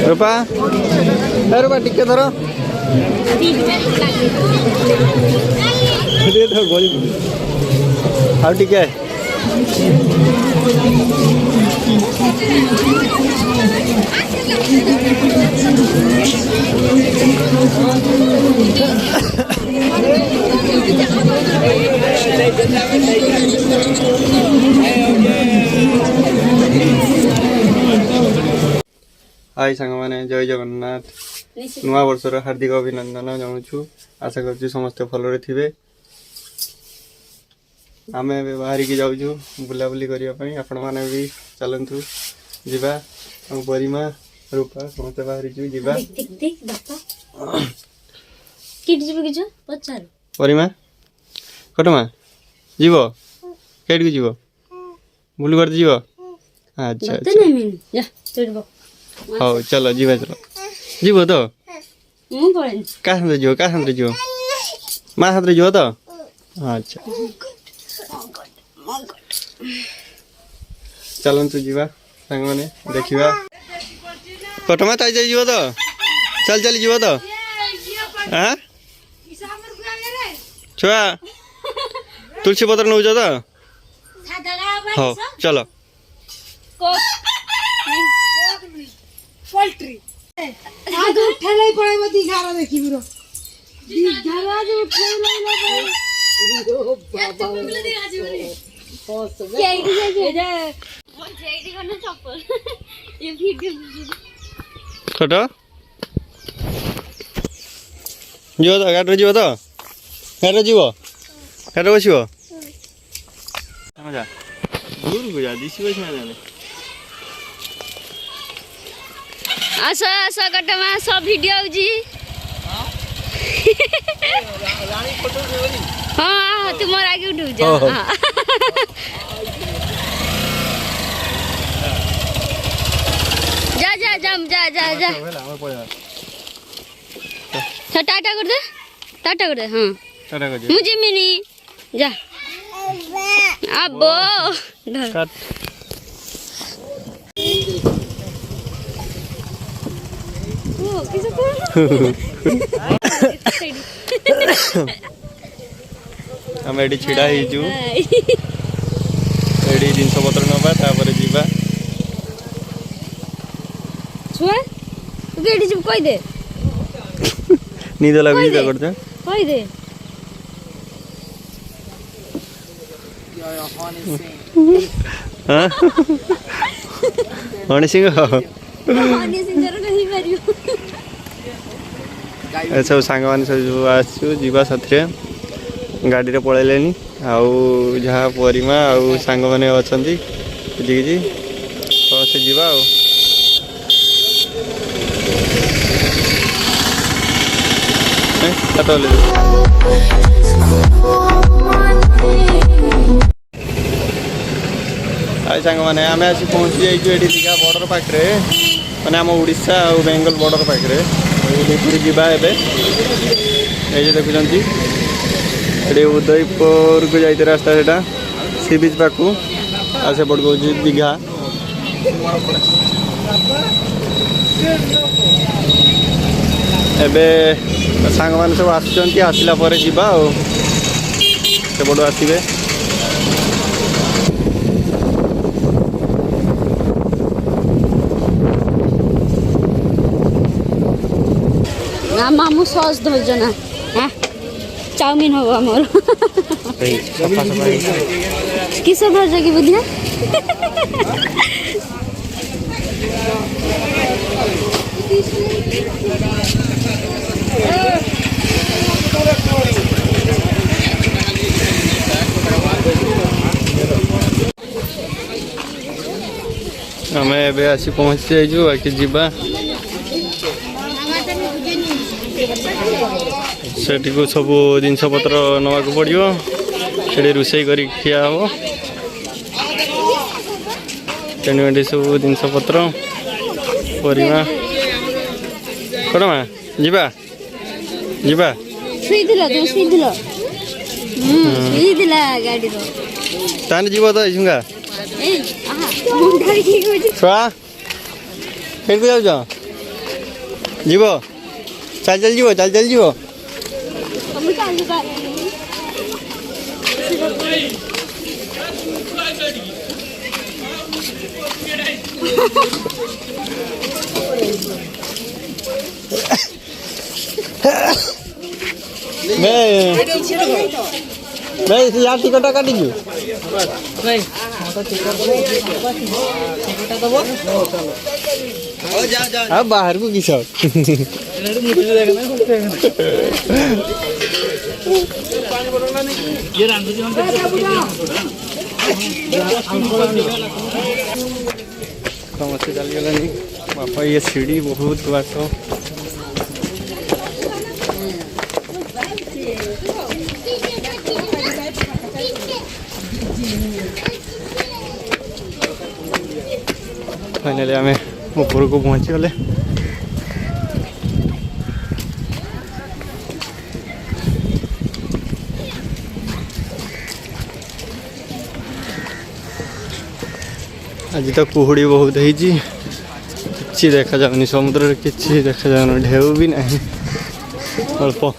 रूपा रूपा टिके धर हाँ टिके हाय सांग मैंने जय जगन्नाथ नुआ वर्षर हार्दिक अभिनंदन जनाऊँ। आशा कर समस्ते भलरे थे। आम ए बाहर की जाऊँ बुलाबुली करने आपण मैंने भी चलतु जा परिमा रूपा समस्त बाहर परिमा कटमा जीव कई जीव बुल कर जीव अच्छा हाँ चलो जीवा चलो जीव तो क्या जीव क्या जीव माँ हाथ जीव तो अच्छा चलतु जीवा सांग मैंने देखा कटमा ताई जीव तो चल चल जीव तो हाँ छुआ तुलसी पत्र नौ तो हाँ चलो पोल्ट्री आज उठले पड़े दिघारा देखी बिरो दिघारा जो उठले ओ बाबा ये वीडियो कटो जीव तो गाड़ी जीव तो गाड़ी जीव गाड़ी बसो जा दूर को जा दिशी बस में आस आस कटमा सब वीडियो जी हाँ तुम आगे उठू जा जा जा जा जा जा टाटा कर दे टाटा कर दे हाँ टाटा कर मुझे मिनी जा अबो आम ये छिड़ा हो जिनस पत्र नवा जावा छुआ तू एडी सब कहि दे निद लगुच करते कहि दे हनी सिंह हनी सिंह रो नहीं मारियो सब सांग मैंने सब आसवा साथी गाड़ी पलैले आउ जहाँ परिमा आउ सांग मैंने अच्छा जी समस्ते जीवा आई सांग मैंने आम आसी पहुँची जाइए दीघा बॉर्डर पाखे मैंने आम ओडिशा और बेंगल बॉर्डर पाखे जावा ये देखुं ये उदयपुर को जाते रास्ता से सी बीच पाखु आ सेपट को दीघा एबे सांग मैंने सब आसला जावा सेपट आसवे मामू सस धरज ना हाँ चाउमिन हम मोर किस धरज कि बुझे आम ए आसी पहुँची जाइए बाकी जीवा सेठी को सब जिनस पत्र नवाक पड़ो से रोषे कर खिया हम तेणु सब जिनस पत्र परिमा कटमा जीवा जीवा ଛୁଇଁଥିଲ ତୁ ଛୁଇଁଥିଲ ଛୁଇଁଥିଲା ଗାଡ଼ିର ତାହେଲେ ଯିବ ତ ଝୁଙ୍ଗା ଏଇ ଆହା ମୁଣ୍ଡ ଠିକ ହଉଛି ଛୁଆ କେମିତି ଯାଉଛ ଯିବ ଚାଲି ଚାଲି ଯିବ ଚାଲି ଚାଲି ଯିବ ତମେ ଚାଲି यार टिकट काटी अब बाहर को किस समस्या चलीगलानी बापा ये सीढ़ी बहुत बाट फाइनाली आम ऊपर को पहुँची गले आज तो कुहुड़ी बहुत होती कि देखा जाऊनी समुद्र कि देखा जाऊन ढेउ भी नहीं अल्प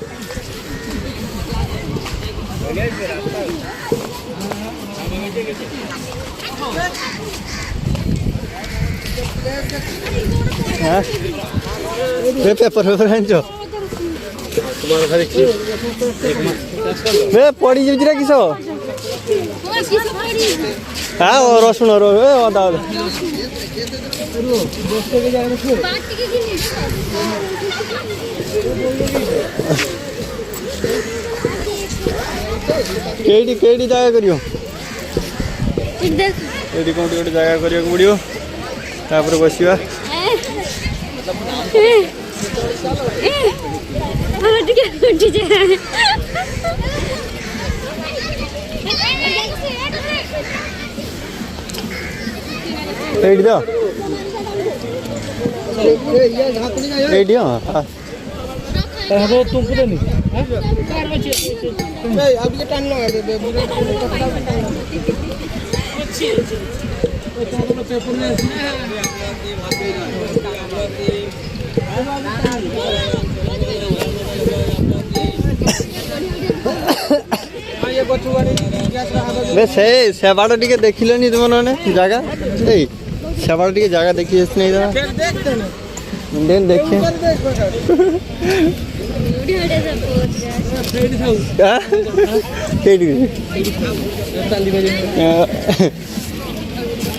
पेपर पेपर आंच पड़ी जाऊँ किस हाँ रसुण अदा अदा केडी जगह करियो एडी कौन गोटे जगह करिया को पड़ियो तापर बसिबा एडी दो एडी हां वो तुमको देनी अब ये टाइम लगा दे से बाड़ टे देखिले तुम मैंने जगह से बाड़ टे जगह देखी नहीं देखे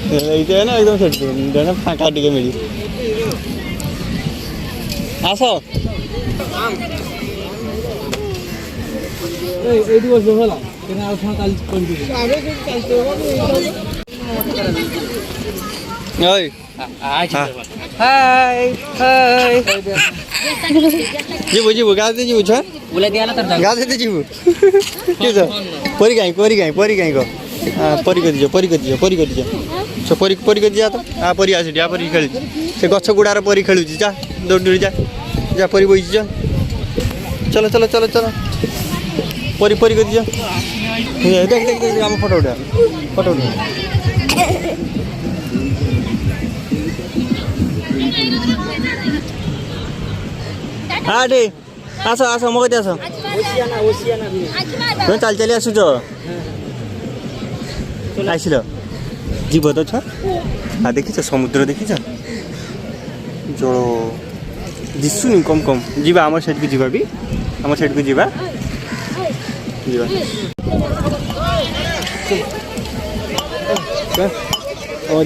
ये ना एकदम सेट फाँका टे मिली आस जीवु जीवु गाते जीवु छ गाते जीवु के छ परी गाई को परी कर दीजिए छ परी कर दिया तो आ परी आसी आ परी खेली से गछ गुड़ार परी खेलु जा दौड़ी जा जा परी बइछि जा चलो चलो चलो चलो परी परी कर दीजिए देख देख देख आम फोटो उठा हाँ टे आस आस मो कति आस तुम चल चली आसुच आसिल जीव तो छा देखीच समुद्र देखीच जल दिशुनी कम कम जीवा आम साइड को जीवा भी आम साइड को जीवा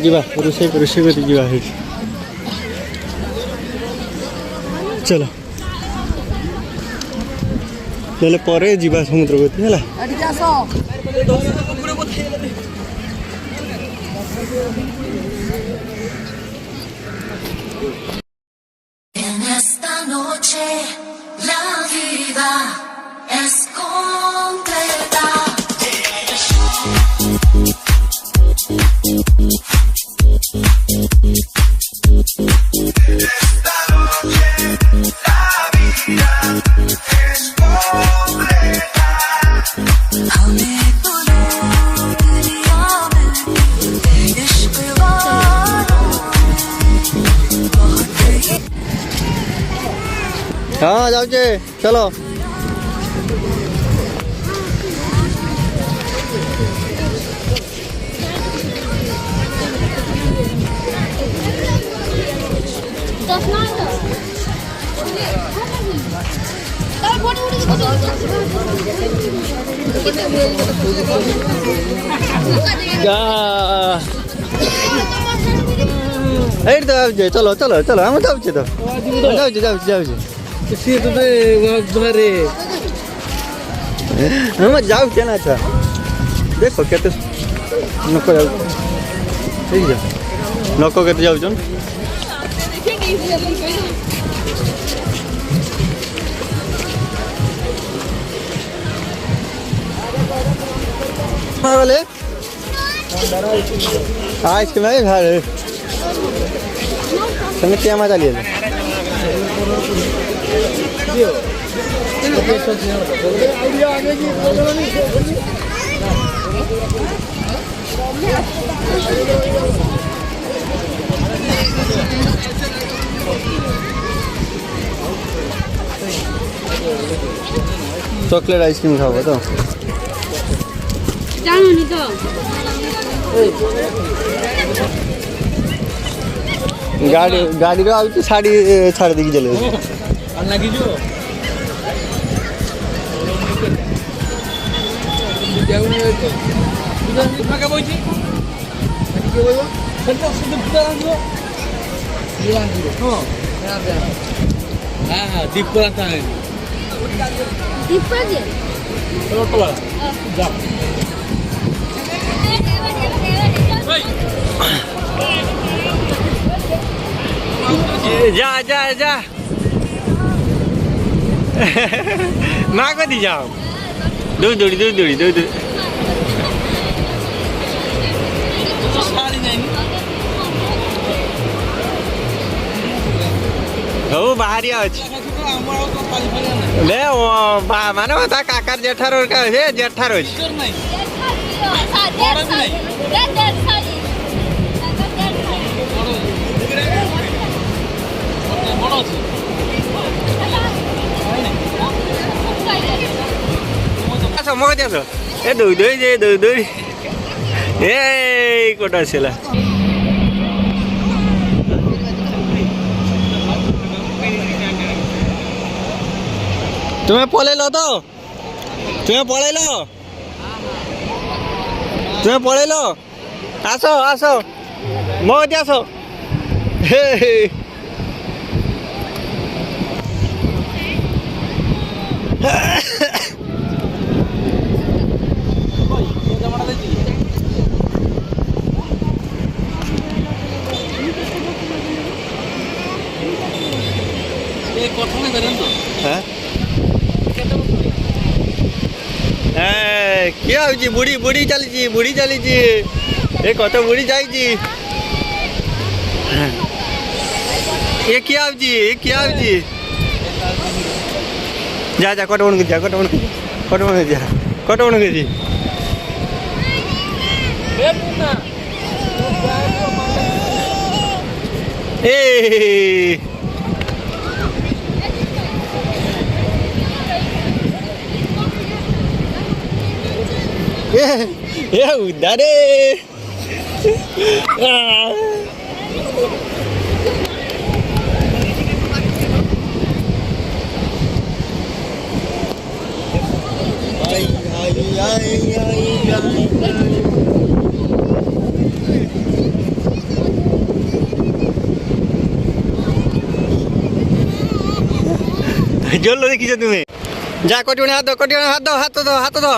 जीवा रोषे कर जीवा चलो नहले पर जीवा समुद्र गति है En esta noche la vida es completa. Esta noche la vida es completa. हमें तो दुनिया में इश्क वालों बहुत ही हाँ जाओ चलो এইট তো যাচ্ছে চলো চলো চলো আমি যাচ্ছি তো যাচ্ছি যাচ্ছি যাচ্ছি ସିଏ ତୋତେ ଘରେ আমার যাচ্ছে না আচ্ছা দেখো কেতে নক যাଉଛି ঠিক আছে নক কেতে যাଉଛନ୍ बोले आइसक्रीम है घर संगे क्या मजा लिए चॉकलेट आइसक्रीम खाओ तो জানুনি তো गाड़ी गाड़ी रो आउची साड़ी छाड़ देकी चले ଲାଗିଯିବ ଫାଙ୍କା ବଇଛି କିଏ ବଇବ ସେଟା ସେଟା ପୂଜା ରାନ୍ଧିବ କିଏ ରାନ୍ଧିବ ହଁ ହଁ ଦୀପ ରାନ୍ଧା ହେଇନି দীপ যে ଅଟୋ ଯା जा जा जा माँ को दी जाओ दूर दूरी दूर दूरी दूर दूर हो बाहरी ଅଛି ले ମାନେ ତା କାକାର ଜେଠାର ସେ ଜେଠାର ଅଛି ଆସ ମୋ କତି ଆସ ଏ ଦୁଇ ଦୁଇ ଯେ ଦୁଇ ଦୁଇ ଏ କୋଟା ଆସିଲା तुम्हें पळेलो तो तुम्हें पळेलो आसो आसो मो कति आसो हे हे क्या होची बुढ़ी बुढ़ी चली ए कत बुढ़ी जाइची ये क्या होची जा जा कटवन के जा कटवन के जी ए ya udah deh জল দেখিছো তুমি যা কটিবনি হাত দো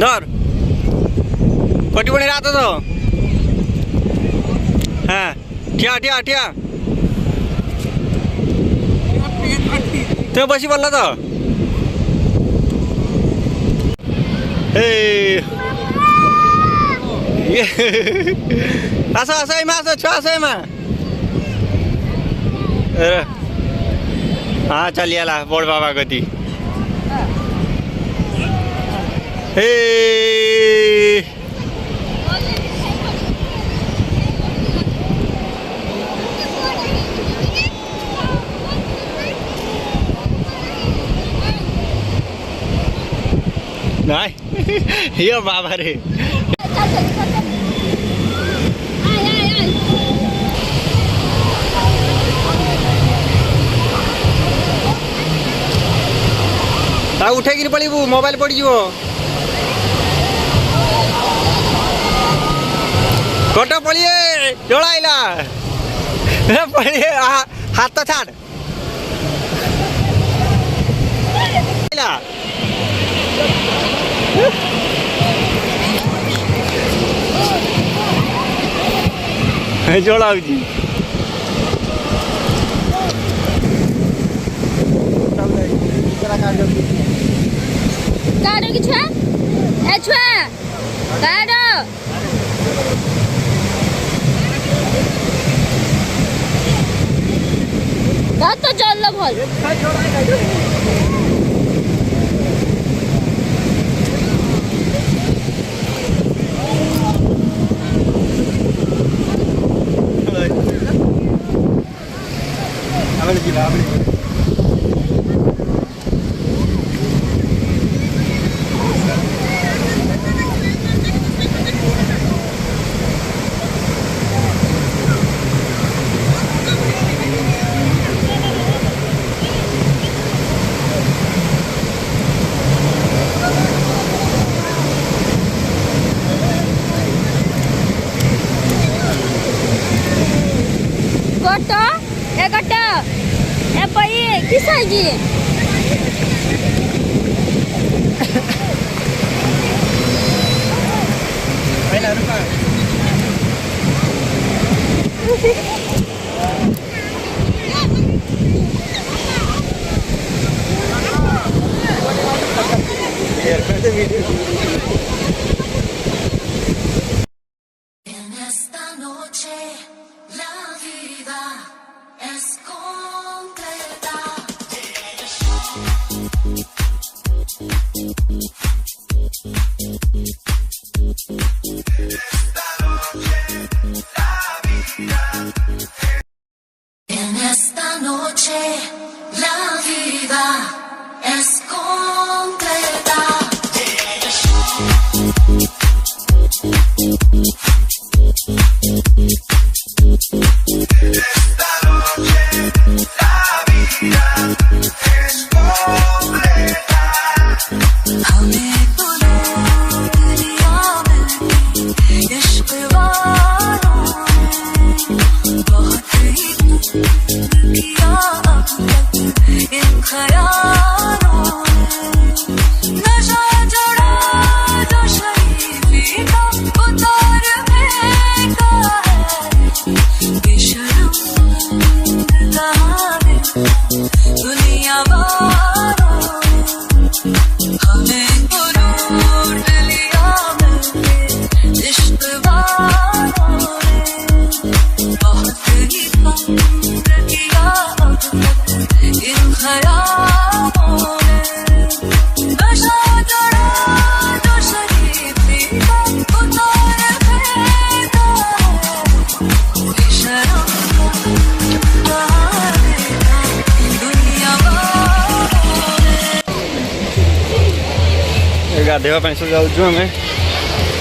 ধর কটিবনি হাত দো হ্যাঁ ঠিয়া তুমি বসি পড়লা তো আসো এই মা আসো ছুয়া আসো এই মা हाँ चलिए बड़ बाबा गति हे नाही ये बाबा रे उठेकी पड़ू मोबाइल पड़ जाव कट पड़िए जोड़ाइला पड़िए हाथ छाड़ जोड़ा काढो की छुआ ए छुआ काढो तो चल भल किसाजी En esta noche la vida es completa. En esta noche la vida es completa. हमें तो लौट लिया मिलके इश्क वालों ने बहुत ही किया अब तक इन ख्यालों ने नशा चढ़ा जो शरीफी का उतार फेंका है बेशर्म कहानी दुनिया वालों हमें तो लूट लिया मिलके इश्क वालों ने बहुत ही कम किया अब तक इन ख्यालों ने नशा चढ़ा जो शरीफी का उतार फेंका है बेशर्म कहानी दुनिया वालों ने गाधेवा सब जाऊँ आम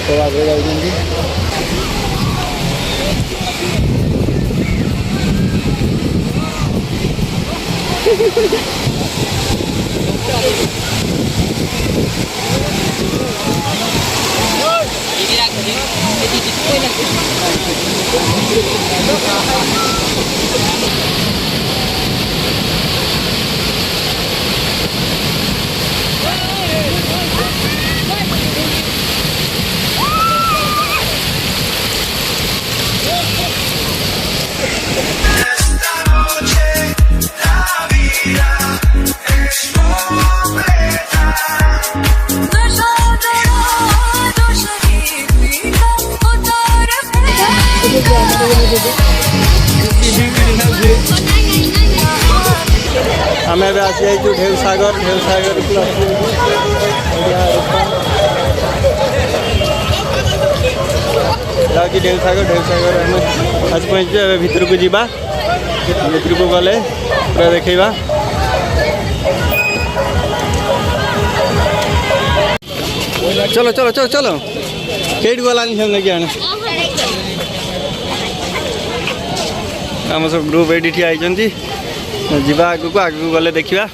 तो आगे जाऊँ आम ए आसी ढेउसागर ढेउसागर ଯାଉଛି ଢେଉ ସାଗର ଆମେ ଆସି ପହଞ୍ଚିଛୁ। ଏବେ ଭିତରକୁ ଯିବା, ଭିତରକୁ ଗଲେ ପୁରା ଦେଖେଇବା। चलो चलो चलो चलो केट गलानी सब लेके आने आम सब ग्रुप ये ठिया होती जा आगू आगू गले देखा।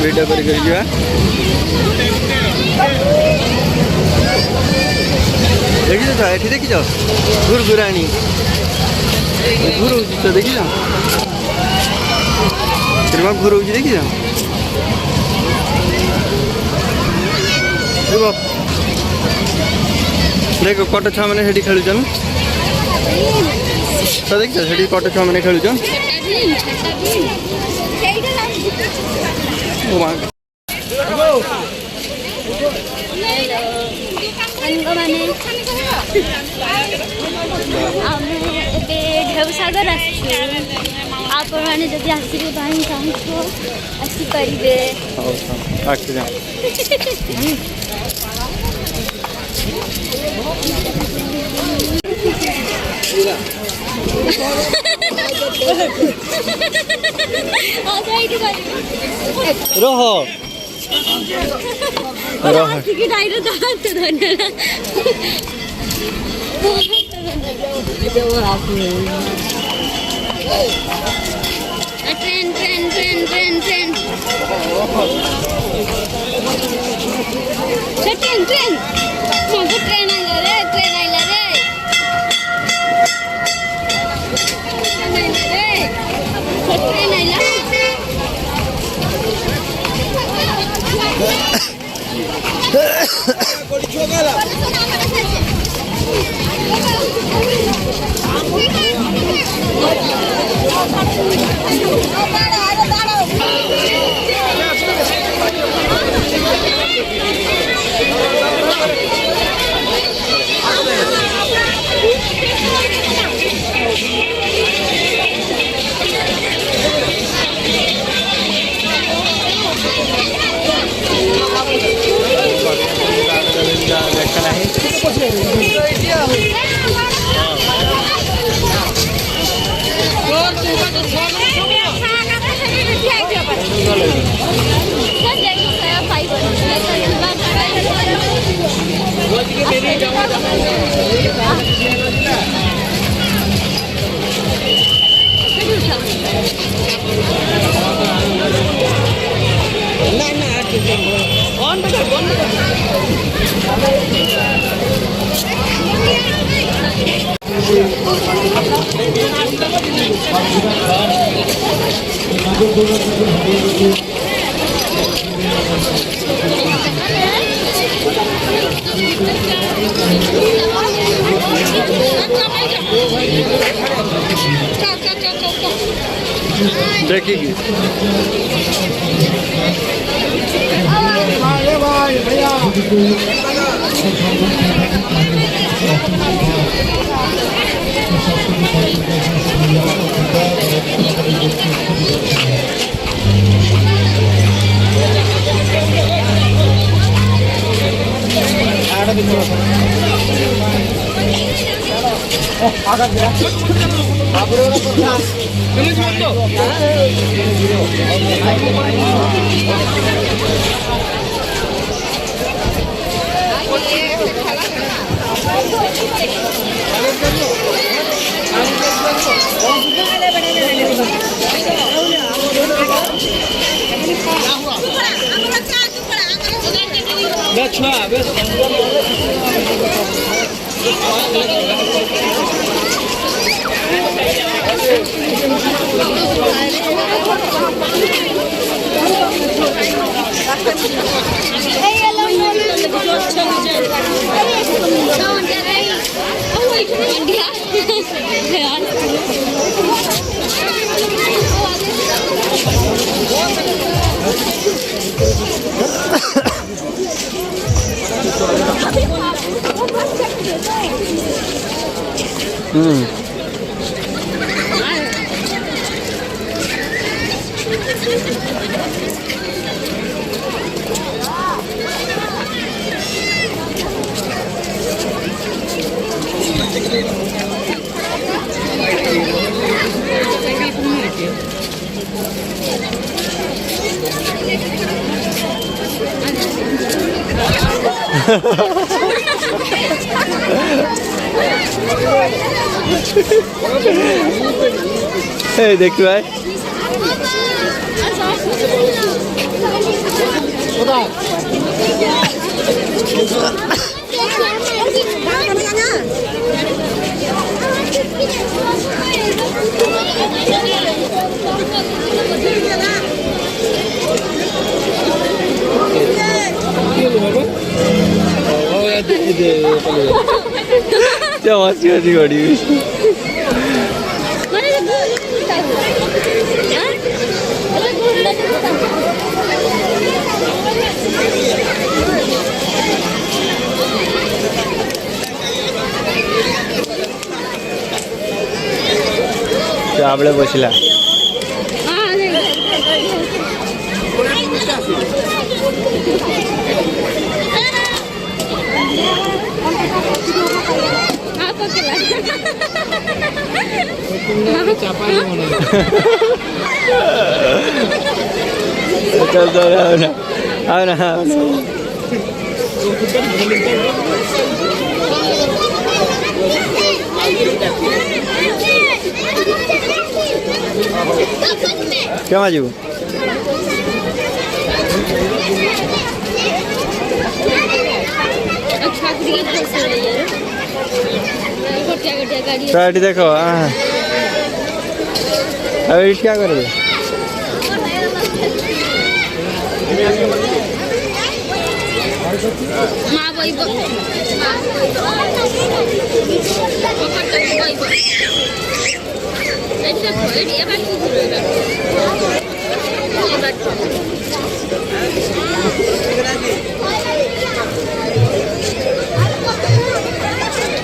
वीडियो कर देखी तो ये देखी जाओ घूर घुराणी घूर तो देखी जाओ घूर देखी जाओ देख कट छुआ मैंने खेलुन तो देखी से कट छुआ मैंने खेलुन ढेउ सागर आपने जब आसवे भाई चाहूँ आसपारे रह train train train train train train train train आइला रे ट्रेन आइला रे ट्रेन आइला देखेगी ଛୁଆ ବେଶ এই দেখি ভাই Masih ada di आपले बसला चल चल आओ ना क्या माजू गाड़ी देखो अभी क्या करोगे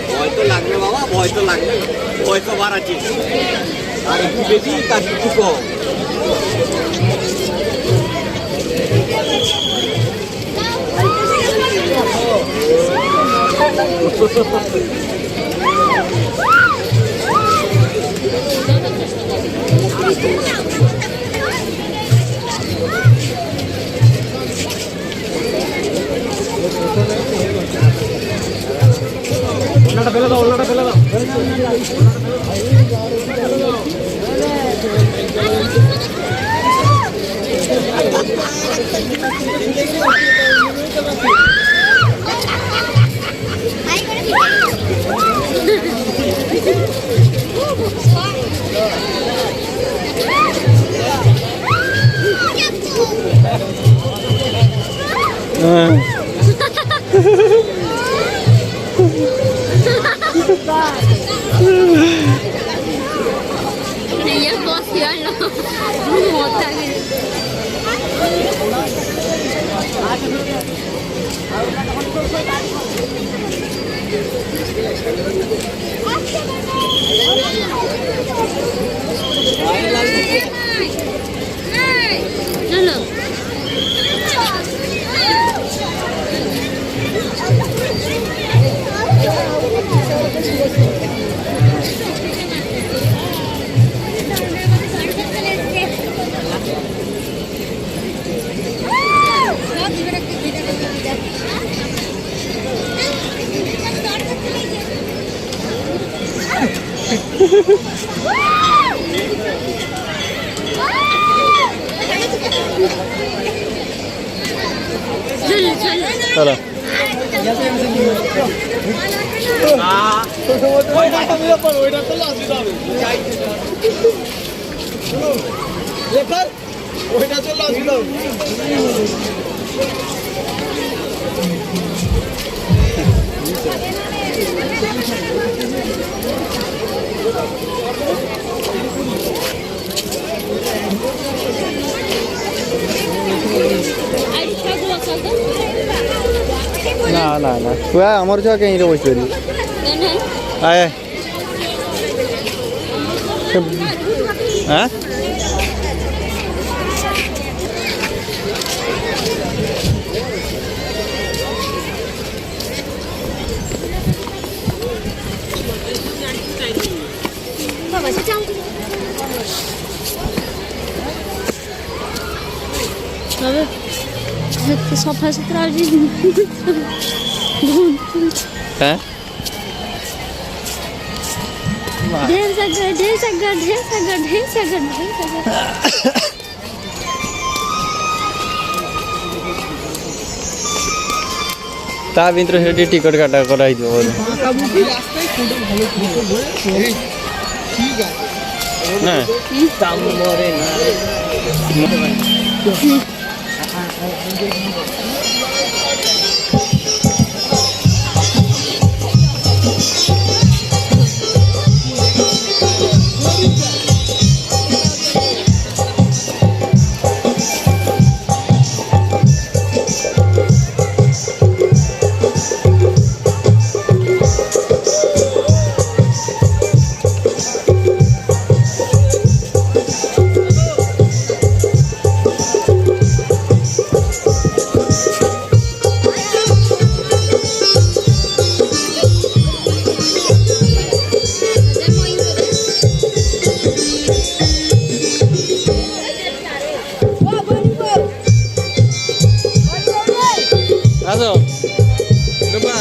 ভয় তো লাগবে বাবা, ভয় তো লাগবে, ভয় তো বাড়াচ্ছি আর একটু বেশি তার কিছু কম। ওনাটা ফেলে দাও, ওনাটা ফেলে দাও। ये बॉस यार ना होता है चलो चलो ନା ନା ନା ଛୁଆ ଆମର ଛୁଆ କାହିଁରେ ବସିପାରିବୁ ଆଏ ଆଁ सफा सुथरा हैं ढेर सागर ढेर सागर ढेर सागर ढेर सागर ढेर सागर ତା ଭିତରେ ସେଠି ଟିକଟ କାଟା କରାହେଇଥିବ ବୋଧେ ନା ଆସ ରୂପା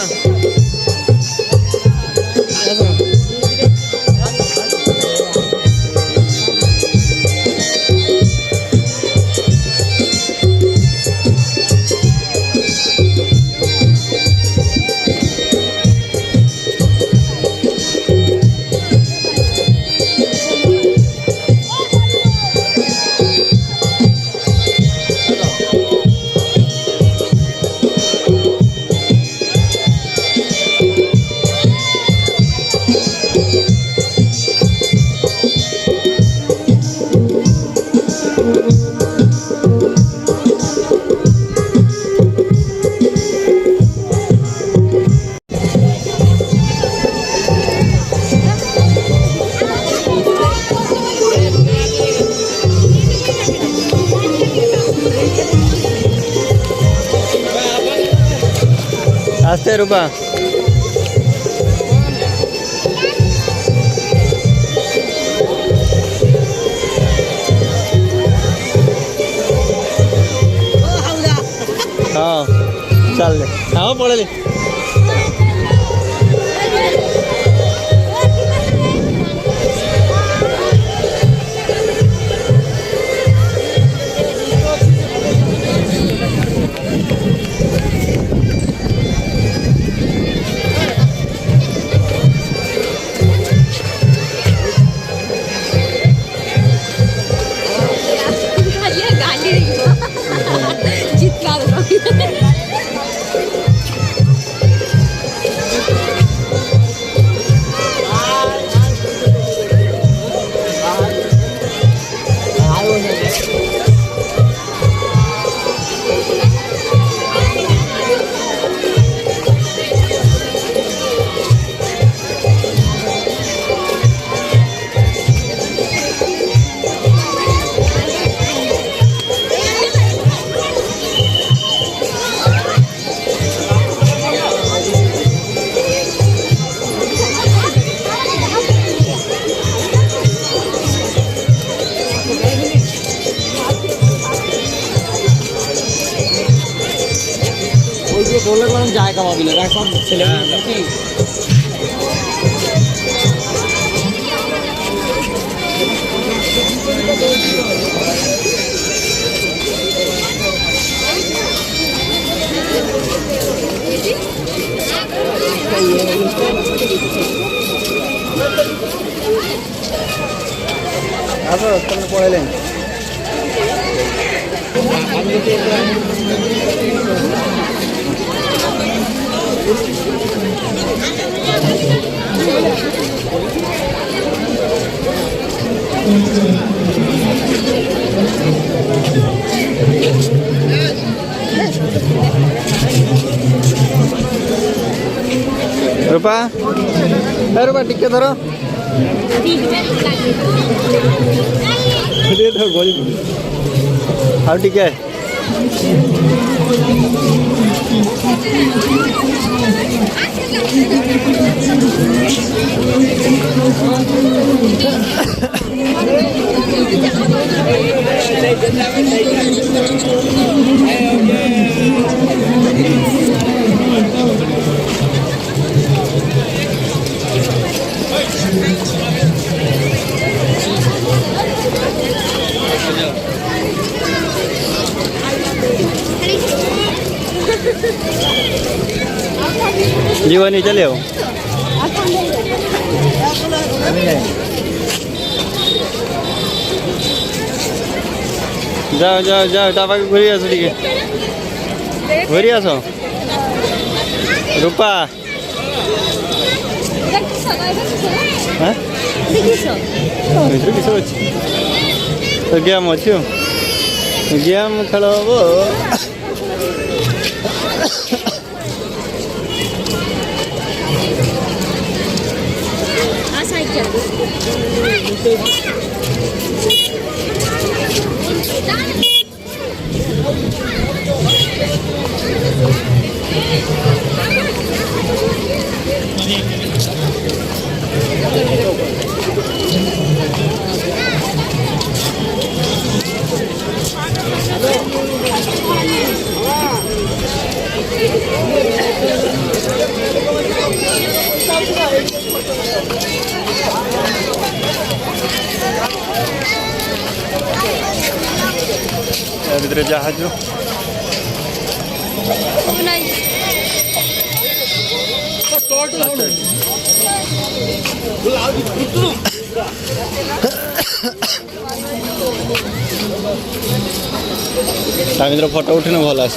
आस्ते रूपा हाँ चल हाँ पड़े बोलने को हम जाए कमा भी लगा सब चले गए ଆସ ତମେ ପଳେଇଲେଣି। रूपा ए रूपा टिके धर गोली हाँ टिके जीवनी चले हो जाओ जाओ जाओ टापा के घूरी आस टे घूरी आस रूपा हाँ किस अच्छी तो गेम अच्छी गेम खेल हम भितर जहाज भितर फोटो उठे भल आस